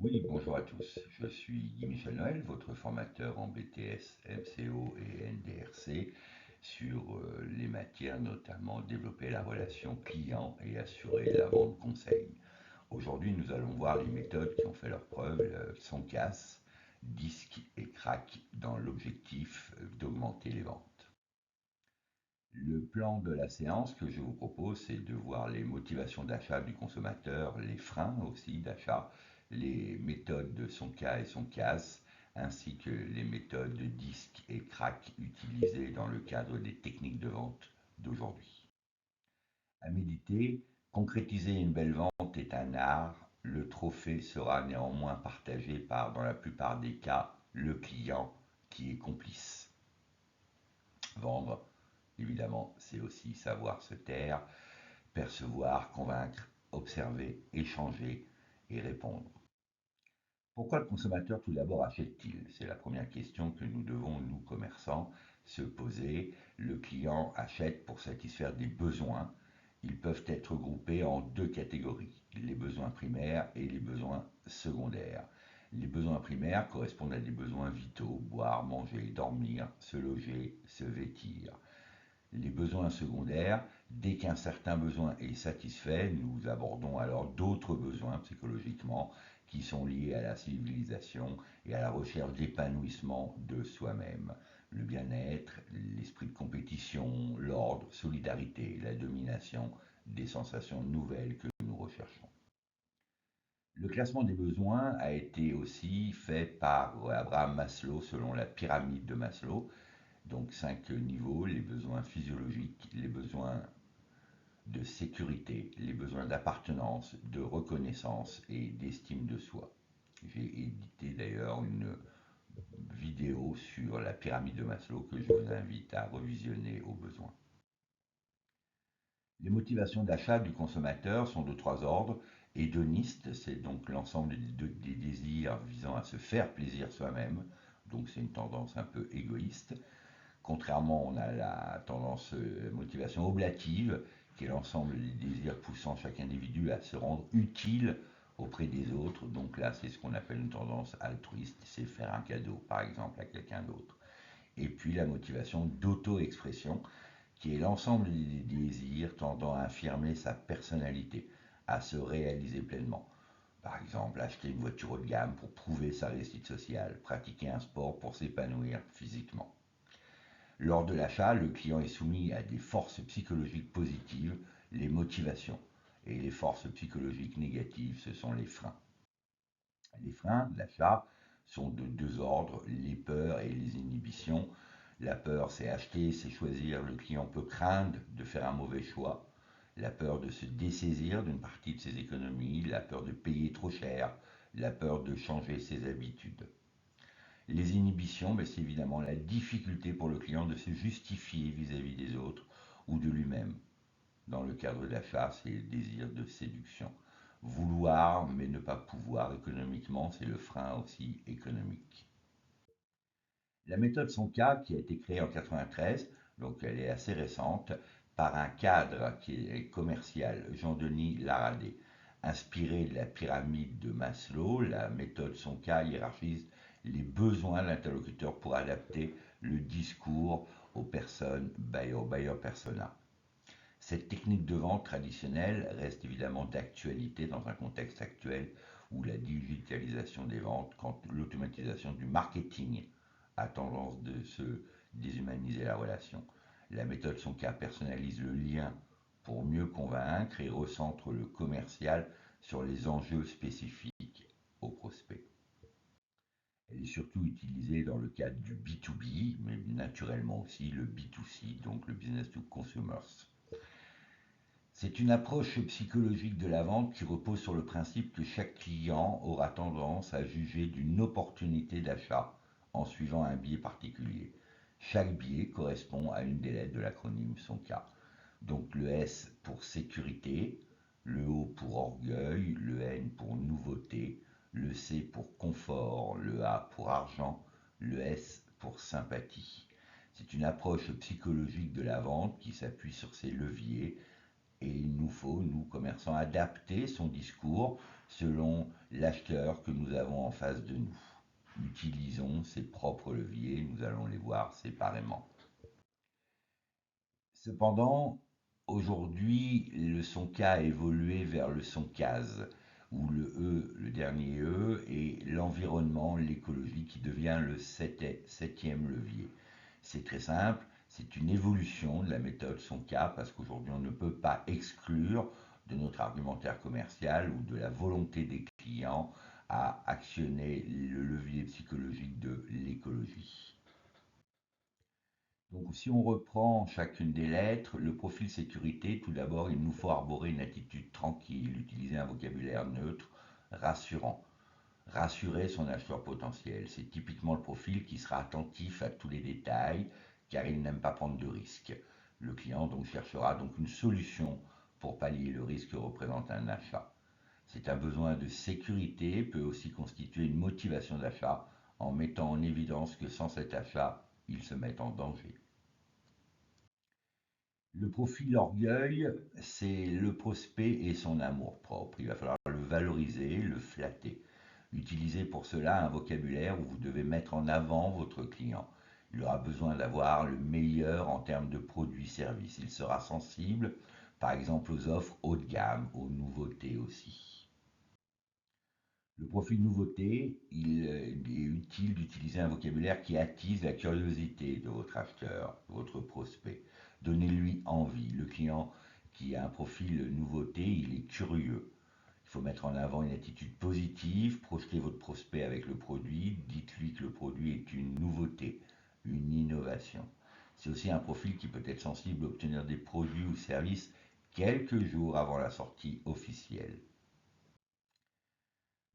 Oui, bonjour à tous. Je suis Guy Michel Noël, votre formateur en BTS, MCO et NDRC sur les matières, notamment développer la relation client et assurer la vente conseil. Aujourd'hui, nous allons voir les méthodes qui ont fait leur preuve, sans casse, disque et crack, dans l'objectif d'augmenter les ventes. Le plan de la séance que je vous propose, c'est de voir les motivations d'achat du consommateur, les freins aussi d'achat, les méthodes de son cas et son casse, ainsi que les méthodes de disque et crack utilisées dans le cadre des techniques de vente d'aujourd'hui. À méditer, concrétiser une belle vente est un art. Le trophée sera néanmoins partagé par, dans la plupart des cas, le client qui est complice. Vendre, évidemment, c'est aussi savoir se taire, percevoir, convaincre, observer, échanger et répondre. Pourquoi le consommateur tout d'abord achète-t-il? C'est la première question que nous devons, nous commerçants, se poser. Le client achète pour satisfaire des besoins. Ils peuvent être groupés en deux catégories, les besoins primaires et les besoins secondaires. Les besoins primaires correspondent à des besoins vitaux, boire, manger, dormir, se loger, se vêtir. Les besoins secondaires, dès qu'un certain besoin est satisfait, nous abordons alors d'autres besoins psychologiquement qui sont liés à la civilisation et à la recherche d'épanouissement de soi-même. Le bien-être, l'esprit de compétition, l'ordre, solidarité, la domination, des sensations nouvelles que nous recherchons. Le classement des besoins a été aussi fait par Abraham Maslow selon la pyramide de Maslow. Donc 5 niveaux, les besoins physiologiques, les besoins de sécurité, les besoins d'appartenance, de reconnaissance et d'estime de soi. J'ai édité d'ailleurs une vidéo sur la pyramide de Maslow que je vous invite à revisionner au besoin. Les motivations d'achat du consommateur sont de trois ordres. Hédoniste, c'est donc l'ensemble des désirs visant à se faire plaisir soi-même, donc c'est une tendance un peu égoïste. Contrairement, on a la tendance motivation oblative, qui est l'ensemble des désirs poussant chaque individu à se rendre utile auprès des autres. Donc là, c'est ce qu'on appelle une tendance altruiste, c'est faire un cadeau, par exemple, à quelqu'un d'autre. Et puis la motivation d'auto-expression, qui est l'ensemble des désirs tendant à affirmer sa personnalité, à se réaliser pleinement. Par exemple, acheter une voiture haut de gamme pour prouver sa réussite sociale, pratiquer un sport pour s'épanouir physiquement. Lors de l'achat, le client est soumis à des forces psychologiques positives, les motivations, et les forces psychologiques négatives, ce sont les freins. Les freins de l'achat sont de deux ordres, les peurs et les inhibitions. La peur, c'est acheter, c'est choisir. Le client peut craindre de faire un mauvais choix. La peur de se dessaisir d'une partie de ses économies, la peur de payer trop cher, la peur de changer ses habitudes. Les inhibitions, ben, c'est évidemment la difficulté pour le client de se justifier vis-à-vis des autres ou de lui-même. Dans le cadre d'achat, c'est le désir de séduction. Vouloir mais ne pas pouvoir économiquement, c'est le frein aussi économique. La méthode Sonka, qui a été créée en 93, donc elle est assez récente, par un cadre qui est commercial, Jean-Denis Laradé. Inspiré de la pyramide de Maslow, la méthode Sonka hiérarchise les besoins de l'interlocuteur pour adapter le discours aux personnes, aux buyer persona. Cette technique de vente traditionnelle reste évidemment d'actualité dans un contexte actuel où la digitalisation des ventes, quand l'automatisation du marketing a tendance de se déshumaniser la relation. La méthode Sonka personnalise le lien pour mieux convaincre et recentre le commercial sur les enjeux spécifiques au prospect. Elle est surtout utilisée dans le cadre du B2B, mais naturellement aussi le B2C, donc le business to consumers. C'est une approche psychologique de la vente qui repose sur le principe que chaque client aura tendance à juger d'une opportunité d'achat en suivant un biais particulier. Chaque biais correspond à une des lettres de l'acronyme SONCA. Donc le S pour sécurité, le O pour orgueil, le N pour nouveauté, le C pour confort, le A pour argent, le S pour sympathie. C'est une approche psychologique de la vente qui s'appuie sur ces leviers et il nous faut, nous commerçants, adapter son discours selon l'acheteur que nous avons en face de nous. Utilisons ses propres leviers, nous allons les voir séparément. Cependant, aujourd'hui, le son K a évolué vers le son case, où le E, le dernier E, est l'environnement, l'écologie, qui devient le septième levier. C'est très simple, c'est une évolution de la méthode son K, parce qu'aujourd'hui, on ne peut pas exclure de notre argumentaire commercial ou de la volonté des clients à actionner le levier psychologique de l'écologie. Donc, si on reprend chacune des lettres, le profil sécurité, tout d'abord, il nous faut arborer une attitude tranquille, utiliser un vocabulaire neutre, rassurant. Rassurer son acheteur potentiel, c'est typiquement le profil qui sera attentif à tous les détails, car il n'aime pas prendre de risques. Le client donc cherchera donc une solution pour pallier le risque que représente un achat. C'est un besoin de sécurité peut aussi constituer une motivation d'achat en mettant en évidence que sans cet achat, il se met en danger. Le profil orgueil, c'est le prospect et son amour-propre. Il va falloir le valoriser, le flatter. Utilisez pour cela un vocabulaire où vous devez mettre en avant votre client. Il aura besoin d'avoir le meilleur en termes de produits-services. Il sera sensible, par exemple, aux offres haut de gamme, aux nouveautés aussi. Le profil nouveauté, il est utile d'utiliser un vocabulaire qui attise la curiosité de votre acheteur, de votre prospect. Donnez-lui envie. Le client qui a un profil nouveauté, il est curieux. Il faut mettre en avant une attitude positive, projetez votre prospect avec le produit, dites-lui que le produit est une nouveauté, une innovation. C'est aussi un profil qui peut être sensible à obtenir des produits ou services quelques jours avant la sortie officielle.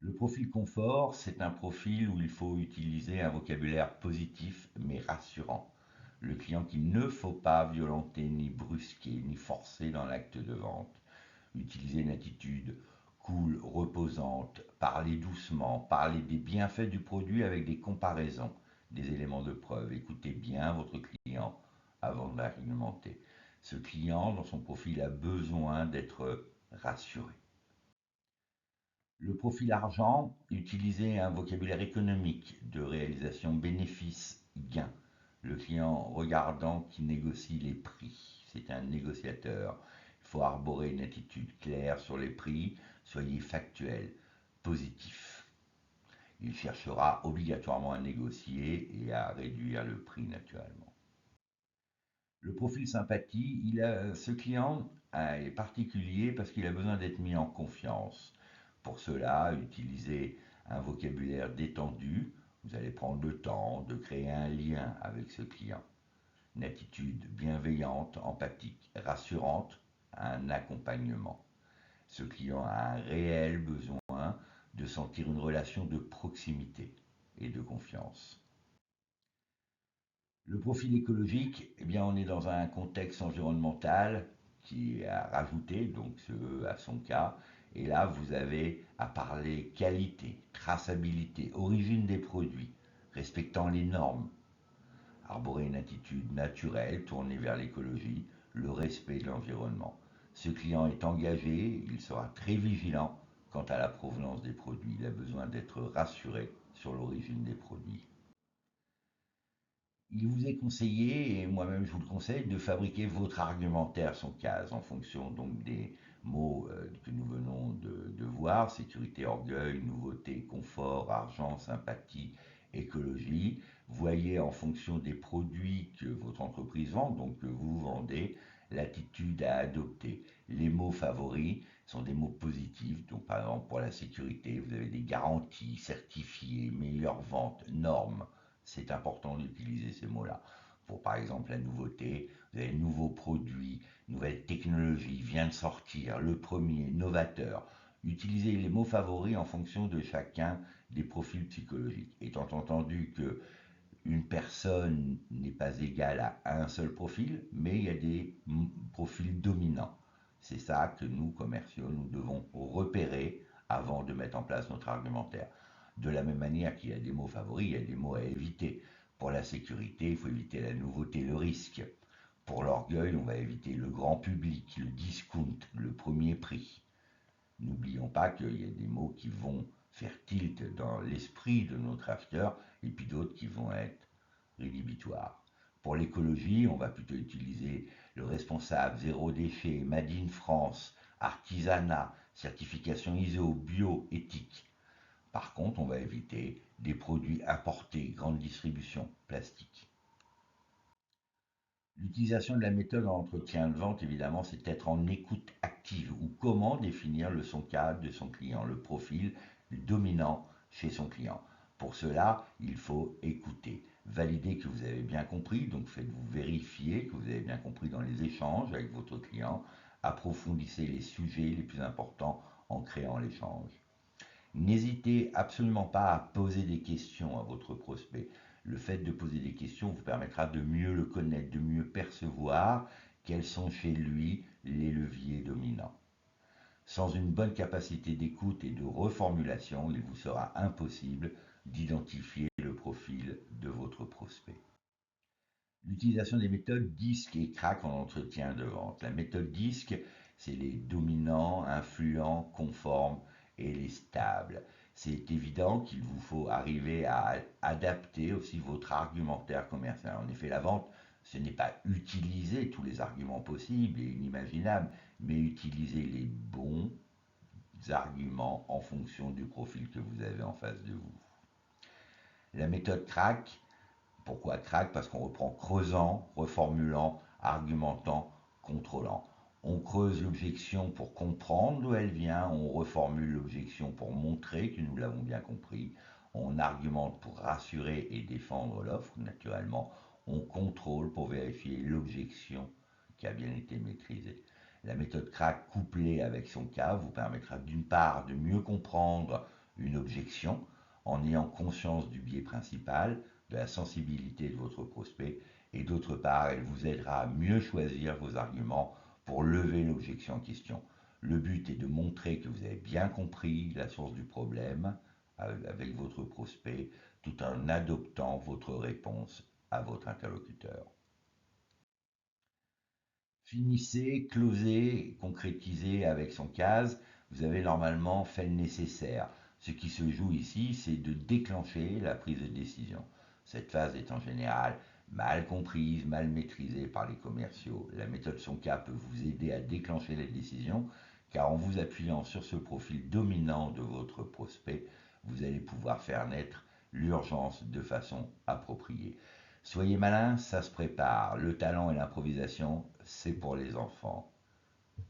Le profil confort, c'est un profil où il faut utiliser un vocabulaire positif mais rassurant. Le client qu'il ne faut pas violenter, ni brusquer, ni forcer dans l'acte de vente. Utilisez une attitude cool, reposante, parlez doucement, parlez des bienfaits du produit avec des comparaisons, des éléments de preuve. Écoutez bien votre client avant d'argumenter. Ce client, dans son profil, a besoin d'être rassuré. Le profil argent, utilisez un vocabulaire économique de réalisation bénéfice-gain. Le client regardant qui négocie les prix, c'est un négociateur. Il faut arborer une attitude claire sur les prix, soyez factuel, positif. Il cherchera obligatoirement à négocier et à réduire le prix naturellement. Le profil sympathie, ce client est particulier parce qu'il a besoin d'être mis en confiance. Pour cela, utilisez un vocabulaire détendu. Vous allez prendre le temps de créer un lien avec ce client. Une attitude bienveillante, empathique, rassurante, un accompagnement. Ce client a un réel besoin de sentir une relation de proximité et de confiance. Le profil écologique, eh bien, on est dans un contexte environnemental qui est à rajouter, donc ce E à son cas. Et là, vous avez à parler qualité, traçabilité, origine des produits, respectant les normes, arborer une attitude naturelle tournée vers l'écologie, le respect de l'environnement. Ce client est engagé, il sera très vigilant quant à la provenance des produits. Il a besoin d'être rassuré sur l'origine des produits. Il vous est conseillé, et moi-même je vous le conseille, de fabriquer votre argumentaire sans case en fonction donc des mots que nous venons de voir, sécurité, orgueil, nouveauté, confort, argent, sympathie, écologie. Voyez en fonction des produits que votre entreprise vend, donc que vous vendez, l'attitude à adopter. Les mots favoris sont des mots positifs, donc par exemple pour la sécurité, vous avez des garanties certifiées, meilleures ventes, normes. C'est important d'utiliser ces mots-là. Pour par exemple la nouveauté, vous avez nouveau produit, nouvelle technologie, vient de sortir, le premier, novateur. Utilisez les mots favoris en fonction de chacun des profils psychologiques. Étant entendu que une personne n'est pas égale à un seul profil, mais il y a des profils dominants. C'est ça que nous, commerciaux, nous devons repérer avant de mettre en place notre argumentaire. De la même manière qu'il y a des mots favoris, il y a des mots à éviter. Pour la sécurité, il faut éviter la nouveauté, le risque. Pour l'orgueil, on va éviter le grand public, le discount, le premier prix. N'oublions pas qu'il y a des mots qui vont faire tilt dans l'esprit de notre acheteur et puis d'autres qui vont être rédhibitoires. Pour l'écologie, on va plutôt utiliser le responsable, zéro déchet, Made in France, artisanat, certification ISO, bio, éthique. Par contre, on va éviter des produits importés, grande distribution, plastique. L'utilisation de la méthode en entretien de vente, évidemment, c'est être en écoute active ou comment définir le son cadre de son client, le profil dominant chez son client. Pour cela, il faut écouter, valider que vous avez bien compris, donc faites-vous vérifier que vous avez bien compris dans les échanges avec votre client, approfondissez les sujets les plus importants en créant l'échange. N'hésitez absolument pas à poser des questions à votre prospect. Le fait de poser des questions vous permettra de mieux le connaître, de mieux percevoir quels sont chez lui les leviers dominants. Sans une bonne capacité d'écoute et de reformulation, il vous sera impossible d'identifier le profil de votre prospect. L'utilisation des méthodes DISC et CRAC en entretien de vente. La méthode DISC, c'est les dominants, influents, conformes et les stables. C'est évident qu'il vous faut arriver à adapter aussi votre argumentaire commercial. En effet, la vente, ce n'est pas utiliser tous les arguments possibles et inimaginables, mais utiliser les bons arguments en fonction du profil que vous avez en face de vous. La méthode CRAC, pourquoi craque? Parce qu'on reprend creusant, reformulant, argumentant, contrôlant. On creuse l'objection pour comprendre d'où elle vient, on reformule l'objection pour montrer que nous l'avons bien compris, on argumente pour rassurer et défendre l'offre, naturellement, on contrôle pour vérifier l'objection qui a bien été maîtrisée. La méthode crack couplée avec son cas vous permettra d'une part de mieux comprendre une objection en ayant conscience du biais principal, de la sensibilité de votre prospect, et d'autre part, elle vous aidera à mieux choisir vos arguments pour lever l'objection en question. Le but est de montrer que vous avez bien compris la source du problème avec votre prospect, tout en adoptant votre réponse à votre interlocuteur. Finissez, closez, concrétisez avec son case. Vous avez normalement fait le nécessaire. Ce qui se joue ici, c'est de déclencher la prise de décision. Cette phase est en général mal comprise, mal maîtrisée par les commerciaux. La méthode Sonka peut vous aider à déclencher les décisions, car en vous appuyant sur ce profil dominant de votre prospect, vous allez pouvoir faire naître l'urgence de façon appropriée. Soyez malin, ça se prépare. Le talent et l'improvisation, c'est pour les enfants.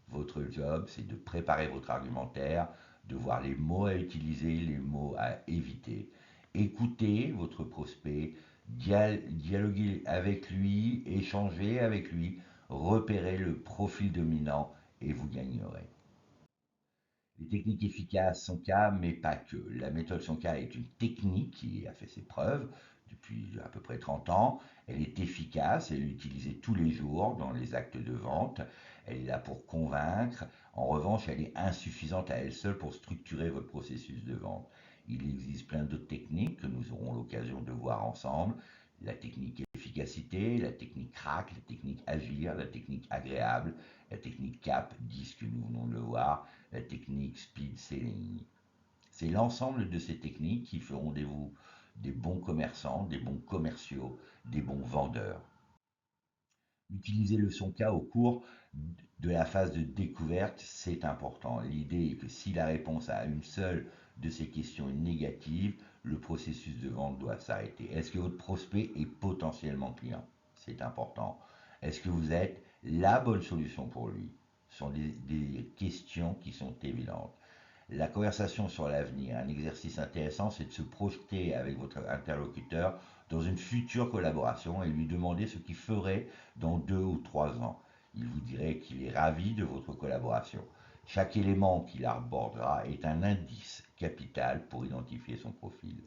Votre job, c'est de préparer votre argumentaire, de voir les mots à utiliser, les mots à éviter. Écoutez votre prospect, dialoguez avec lui, échangez avec lui, repérez le profil dominant et vous gagnerez. Les techniques efficaces sont K, mais pas que. La méthode Sonka est une technique qui a fait ses preuves depuis à peu près 30 ans. Elle est efficace, elle est utilisée tous les jours dans les actes de vente. Elle est là pour convaincre. En revanche, elle est insuffisante à elle seule pour structurer votre processus de vente. Il existe plein d'autres techniques que nous aurons l'occasion de voir ensemble. La technique efficacité, la technique crack, la technique agir, la technique agréable, la technique cap, 10 que nous venons de le voir, la technique speed selling. C'est l'ensemble de ces techniques qui feront de vous des bons commerçants, des bons commerciaux, des bons vendeurs. Utiliser le son K au cours de la phase de découverte, c'est important. L'idée est que si la réponse à une seule de ces questions est négative, le processus de vente doit s'arrêter. Est-ce que votre prospect est potentiellement client? C'est important. Est-ce que vous êtes la bonne solution pour lui? Ce sont des questions qui sont évidentes. La conversation sur l'avenir, un exercice intéressant, c'est de se projeter avec votre interlocuteur dans une future collaboration et lui demander ce qu'il ferait dans 2 ou 3 ans. Il vous dirait qu'il est ravi de votre collaboration. Chaque élément qu'il abordera est un indice capital pour identifier son profil.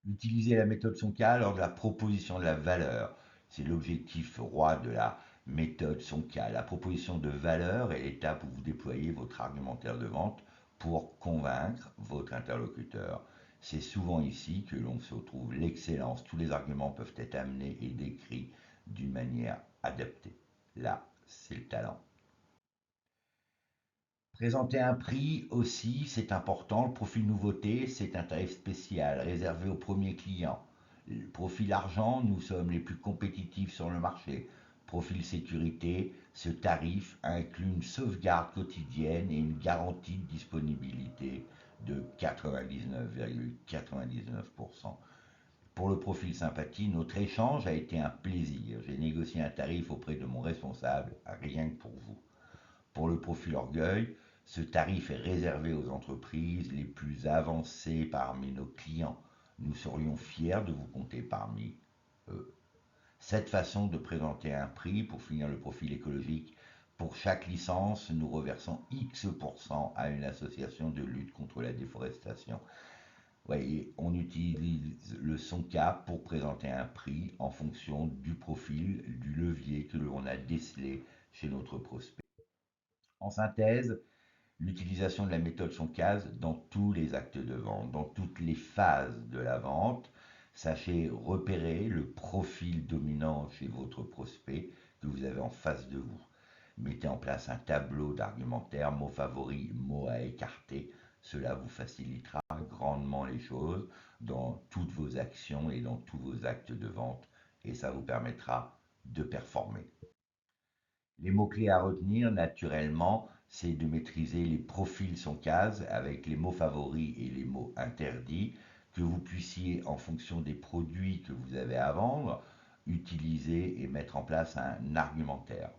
Utilisez la méthode Sonka lors de la proposition de la valeur. C'est l'objectif roi de la méthode Sonka. La proposition de valeur est l'étape où vous déployez votre argumentaire de vente pour convaincre votre interlocuteur. C'est souvent ici que l'on se retrouve l'excellence. Tous les arguments peuvent être amenés et décrits d'une manière adaptée. Là, c'est le talent. Présenter un prix aussi, c'est important. Le profil nouveauté, c'est un tarif spécial réservé aux premiers clients. Le profil argent, nous sommes les plus compétitifs sur le marché. Profil sécurité, ce tarif inclut une sauvegarde quotidienne et une garantie de disponibilité de 99,99%. Pour le profil sympathie, notre échange a été un plaisir. J'ai négocié un tarif auprès de mon responsable, rien que pour vous. Pour le profil orgueil, ce tarif est réservé aux entreprises les plus avancées parmi nos clients. Nous serions fiers de vous compter parmi eux. Cette façon de présenter un prix, pour finir le profil écologique, pour chaque licence, nous reversons X% à une association de lutte contre la déforestation. Voyez, on utilise le SONCA pour présenter un prix en fonction du profil, du levier que l'on a décelé chez notre prospect. En synthèse, l'utilisation de la méthode Soncase dans tous les actes de vente, dans toutes les phases de la vente. Sachez repérer le profil dominant chez votre prospect que vous avez en face de vous. Mettez en place un tableau d'argumentaire, mots favoris, mots à écarter. Cela vous facilitera grandement les choses dans toutes vos actions et dans tous vos actes de vente et ça vous permettra de performer. Les mots-clés à retenir, naturellement, c'est de maîtriser les profils sans case avec les mots favoris et les mots interdits, que vous puissiez, en fonction des produits que vous avez à vendre, utiliser et mettre en place un argumentaire.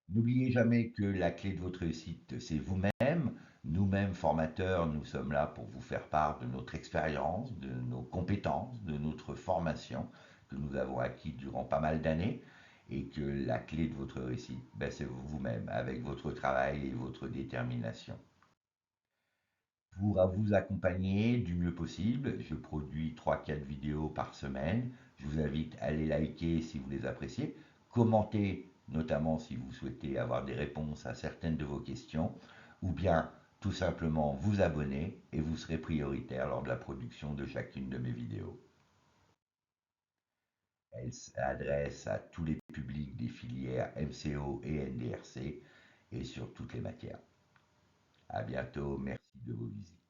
N'oubliez jamais que la clé de votre réussite, c'est vous-même. Nous-mêmes, formateurs, nous sommes là pour vous faire part de notre expérience, de nos compétences, de notre formation que nous avons acquis durant pas mal d'années et que la clé de votre réussite, ben, c'est vous-même, avec votre travail et votre détermination. Pour vous accompagner du mieux possible, je produis 3-4 vidéos par semaine. Je vous invite à les liker si vous les appréciez, commenter notamment si vous souhaitez avoir des réponses à certaines de vos questions, ou bien tout simplement vous abonner et vous serez prioritaire lors de la production de chacune de mes vidéos. Elle s'adresse à tous les publics des filières MCO et NDRC et sur toutes les matières. À bientôt, merci de vos visites.